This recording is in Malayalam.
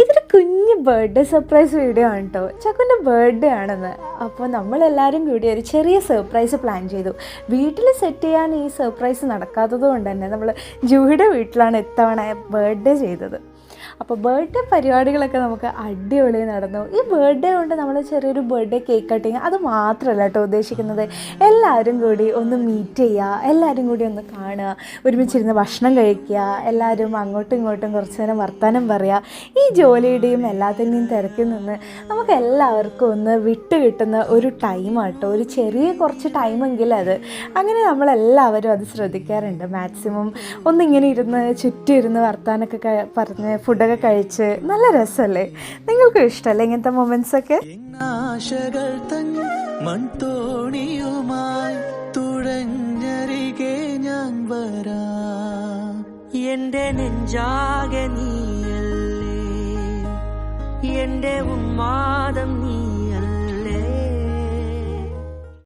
ഇതൊരു കുഞ്ഞ് ബർത്ത്ഡേ സർപ്രൈസ് വീഡിയോ ആണ് കേട്ടോ. ചക്കുൻ്റെ ബർത്ത്ഡേ ആണെന്ന്. അപ്പോൾ നമ്മളെല്ലാവരും കൂടി ഒരു ചെറിയ സർപ്രൈസ് പ്ലാൻ ചെയ്തു. വീട്ടിൽ സെറ്റ് ചെയ്യാൻ ഈ സർപ്രൈസ് നടക്കാത്തത് കൊണ്ട് തന്നെ നമ്മൾ ജൂഹിയുടെ വീട്ടിലാണ് ഇത്തവണ ബർത്ത്ഡേ ചെയ്തത്. അപ്പോൾ ബർത്ത്ഡേ പരിപാടികളൊക്കെ നമുക്ക് അടിപൊളി നടന്നു. ഈ ബർത്ത്ഡേ കൊണ്ട് നമ്മൾ ചെറിയൊരു ബർത്ത്ഡേ കേക്ക് കട്ടിങ് അത് മാത്രമല്ല കേട്ടോ ഉദ്ദേശിക്കുന്നത്. എല്ലാവരും കൂടി ഒന്ന് മീറ്റ് ചെയ്യുക, എല്ലാവരും കൂടി ഒന്ന് കാണുക, ഒരുമിച്ചിരുന്ന് ഭക്ഷണം കഴിക്കുക, എല്ലാവരും അങ്ങോട്ടും ഇങ്ങോട്ടും കുറച്ച് നേരം വർത്തമാനം പറയുക. ഈ ജോലിയുടെയും എല്ലാത്തിൻ്റെയും തിരക്കിൽ നിന്ന് നമുക്ക് എല്ലാവർക്കും ഒന്ന് വിട്ട് കിട്ടുന്ന ഒരു ടൈമാട്ടോ, ഒരു ചെറിയ കുറച്ച് ടൈമെങ്കിലും അത്. അങ്ങനെ നമ്മളെല്ലാവരും അത് ശ്രദ്ധിക്കാറുണ്ട്. മാക്സിമം ഒന്നിങ്ങനെ ഇരുന്ന് ചുറ്റും ഇരുന്ന് വർത്തമാനമൊക്കെ പറഞ്ഞ് ഫുഡൊക്കെ കഴിച്ച് നല്ല രസമല്ലേ? നിങ്ങൾക്ക് ഇഷ്ടമല്ലേ ഇങ്ങനത്തെ മൊമെന്റ്സൊക്കെ? ആശകൾ തൻ മൺതോണിയുമായി തുഴഞ്ഞരികെ ഞാൻ വരാം. എന്റെ നെഞ്ചാകെ നീയല്ലേ, എന്റെ ഉന്മാദം നീ